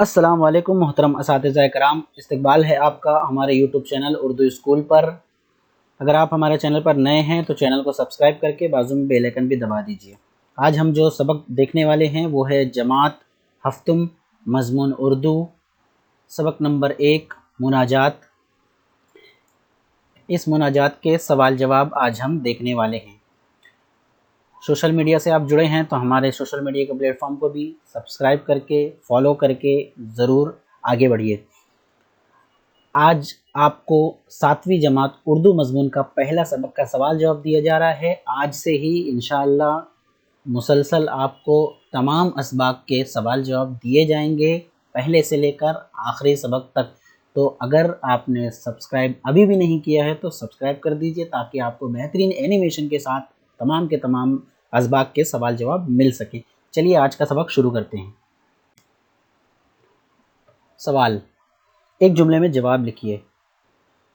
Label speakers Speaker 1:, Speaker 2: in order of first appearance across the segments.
Speaker 1: अस्सलाम वालेकुम मोहतरम असातिज़ा कराम, इस्तकबाल है आपका हमारे यूट्यूब चैनल उर्दू स्कूल पर। अगर आप हमारे चैनल पर नए हैं तो चैनल को सब्सक्राइब करके बाजू में बेल आइकन भी दबा दीजिए। आज हम जो सबक देखने वाले हैं वो है जमात हफ्तुम मज़मून उर्दू, सबक नंबर 1 मुनाजात। इस मुनाजात के सवाल जवाब आज हम देखने वाले हैं। सोशल मीडिया से आप जुड़े हैं तो हमारे सोशल मीडिया के प्लेटफॉर्म को भी सब्सक्राइब करके फॉलो करके ज़रूर आगे बढ़िए। आज आपको 7वीं जमात उर्दू मज़मून का पहला सबक का सवाल जवाब दिया जा रहा है। आज से ही इंशाअल्लाह मुसलसल आपको तमाम असबाक के सवाल जवाब दिए जाएंगे, पहले से लेकर आखिरी सबक तक। तो अगर आपने सब्सक्राइब अभी भी नहीं किया है तो सब्सक्राइब कर दीजिए ताकि आपको बेहतरीन एनिमेशन के साथ तमाम के तमाम असबाक के सवाल जवाब मिल सके। चलिए आज का सबक शुरू करते हैं। सवाल, एक जुमले में जवाब लिखिए।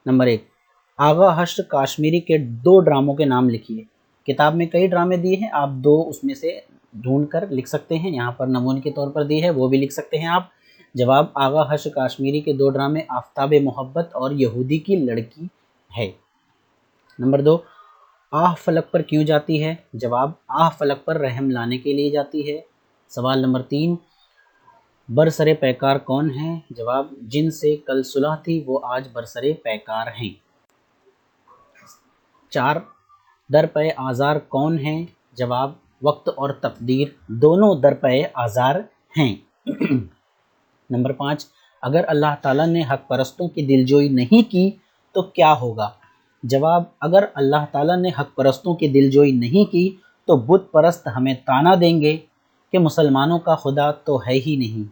Speaker 1: नंबर 1, आगा हश्र काश्मीरी के 2 ड्रामों के नाम लिखिए। किताब में कई ड्रामे दिए हैं, आप 2 उसमें से ढूंढ कर लिख सकते हैं। यहाँ पर नमूने के तौर पर दी है, वो भी लिख सकते हैं आप। जवाब, आगा हश्र काश्मीरी के 2 ड्रामे आफ्ताब मोहब्बत और यहूदी की लड़की है। नंबर 2, आह फलक पर क्यों जाती है? जवाब, आह फलक पर रहम लाने के लिए जाती है। सवाल नंबर 3, बरसरे पैकार कौन है? जवाब, जिनसे कल सुलह थी वो आज बरसरे पैकार हैं। 4, दरपे आज़ार कौन है? जवाब, वक्त और तकदीर दोनों दरपे आज़ार हैं। नंबर 5, अगर अल्लाह ताला ने हक परस्तों की दिलजोई नहीं की तो क्या होगा? जवाब, अगर अल्लाह ताला ने हक परस्तों की दिलजोई नहीं की तो बुत परस्त हमें ताना देंगे कि मुसलमानों का खुदा तो है ही नहीं।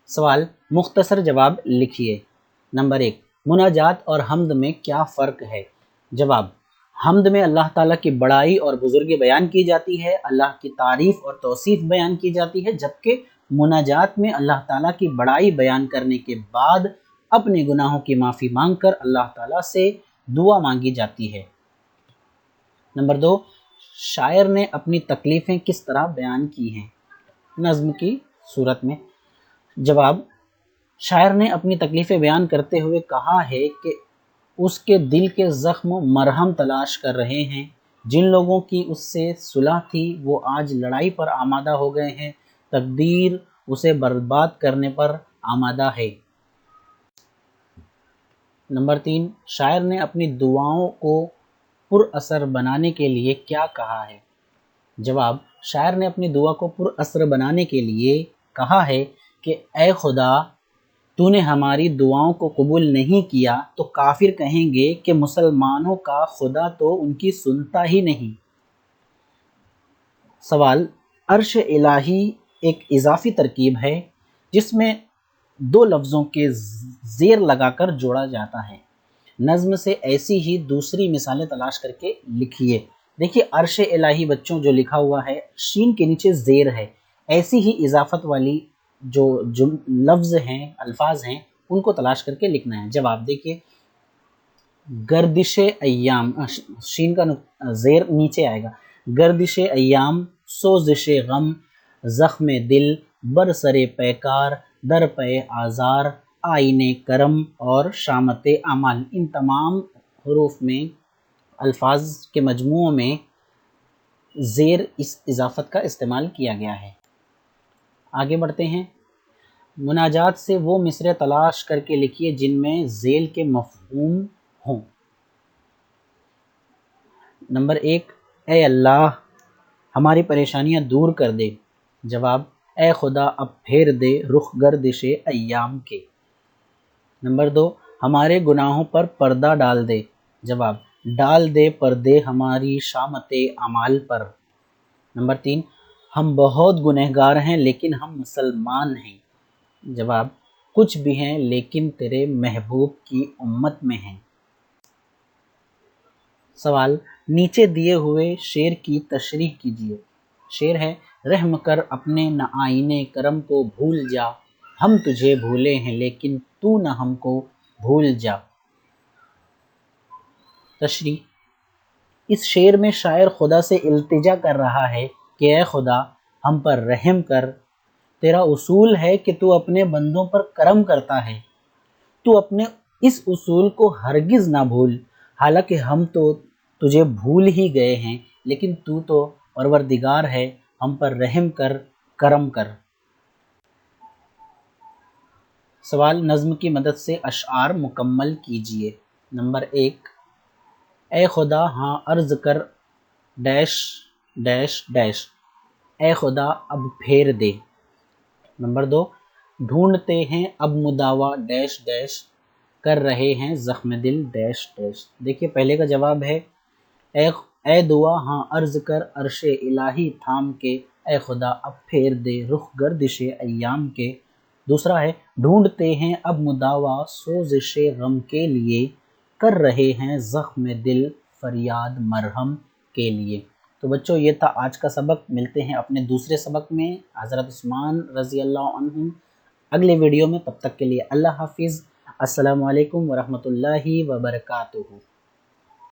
Speaker 1: सवाल, मुख्तसर जवाब लिखिए। नंबर 1, मुनाजात और हम्द में क्या फ़र्क है? जवाब, हम्द में अल्लाह ताला की बड़ाई और बुजुर्गी बयान की जाती है, अल्लाह की तारीफ़ और तौसीफ़ बयान की जाती है, जबकि मुनाजात में अल्लाह ताला की बड़ाई बयान करने के बाद अपने गुनाहों की माफ़ी मांगकर अल्लाह ताला से दुआ मांगी जाती है। नंबर 2, शायर ने अपनी तकलीफ़ें किस तरह बयान की हैं? नज़्म की सूरत में। जवाब, शायर ने अपनी तकलीफ़ें बयान करते हुए कहा है कि उसके दिल के ज़ख्म मरहम तलाश कर रहे हैं। जिन लोगों की उससे सुलह थी वो आज लड़ाई पर आमादा हो गए हैं, तकदीर उसे बर्बाद करने पर आमादा है। नंबर 3, शायर ने अपनी दुआओं को पुरअसर बनाने के लिए क्या कहा है? जवाब, शायर ने अपनी दुआ को पुरअसर बनाने के लिए कहा है कि ए खुदा, तूने हमारी दुआओं को कबूल नहीं किया तो काफिर कहेंगे कि मुसलमानों का खुदा तो उनकी सुनता ही नहीं। सवाल, अर्श इलाही एक इजाफी तरकीब है जिसमें 2 लफ्ज़ों के ज़ेर लगाकर जोड़ा जाता है। नज़्म से ऐसी ही दूसरी मिसालें तलाश करके लिखिए। देखिए, अर्श इलाही बच्चों जो लिखा हुआ है, शीन के नीचे ज़ेर है। ऐसी ही इजाफत वाली जो लफ्ज़ हैं, अल्फाज हैं, उनको तलाश करके लिखना है। जवाब देखिए, गर्दिश अय्याम, शीन का ज़ेर नीचे आएगा। गर्दिश अय्याम, सोजिश गम, ज़ख्म दिल, बरसरे पैकार, दर पे आज़ार, आईने करम और शामत अमल। इन तमाम हरूफ में, अल्फाज के मजमूओं में ज़ेर इस इजाफत का इस्तेमाल किया गया है। आगे बढ़ते हैं। मुनाजात से वो मिसरे तलाश करके लिखिए जिनमें ज़ेल के मफ़हूम हों। नंबर 1, ए अल्लाह, हमारी परेशानियां दूर कर दे। जवाब, ए खुदा, अब फेर दे रुख गर्दिशे अय्याम के। नंबर 2, हमारे गुनाहों पर पर्दा डाल दे। जवाब, डाल दे पर्दे हमारी शामते अमाल पर। नंबर 3, हम बहुत गुनहगार हैं लेकिन हम मुसलमान हैं। जवाब, कुछ भी हैं लेकिन तेरे महबूब की उम्मत में हैं। सवाल, नीचे दिए हुए शेर की तशरीह कीजिए। शेर है, रहम कर अपने न आईने करम को भूल जा, हम तुझे भूले हैं लेकिन तू न हमको भूल जा। तशरीह, इस शेर में शायर खुदा से इल्तिजा कर रहा है कि ए खुदा, हम पर रहम कर, تیرا اصول ہے کہ تو اپنے بندوں پر کرم کرتا ہے، تو اپنے اس اصول کو ہرگز نہ بھول، حالانکہ ہم تو تجھے بھول ہی گئے ہیں، لیکن تو پروردگار ہے، ہم پر رحم کر، کرم کر۔ سوال، نظم کی مدد سے اشعار مکمل کیجیے۔ نمبر 1، اے خدا ہاں عرض کر ڈیش ڈیش ڈیش، اے خدا اب پھیر دے۔ نمبر 2، ڈھونڈتے ہیں اب مداوا ڈیش ڈیش، کر رہے ہیں زخم دل ڈیش ڈیش۔ دیکھیے پہلے کا جواب ہے اے دعا ہاں عرض کر عرش الہی تھام کے، اے خدا اب پھیر دے رخ گردش ایام کے۔ دوسرا ہے ڈھونڈتے ہیں اب مداوا سوزش غم کے لیے، کر رہے ہیں زخم دل فریاد مرہم کے لیے۔ تو بچوں یہ تھا آج کا سبق، ملتے ہیں اپنے دوسرے سبق میں حضرت عثمان رضی اللہ عنہ اگلے ویڈیو میں، تب تک کے لیے اللہ حافظ، السلام علیکم ورحمۃ اللہ وبرکاتہ۔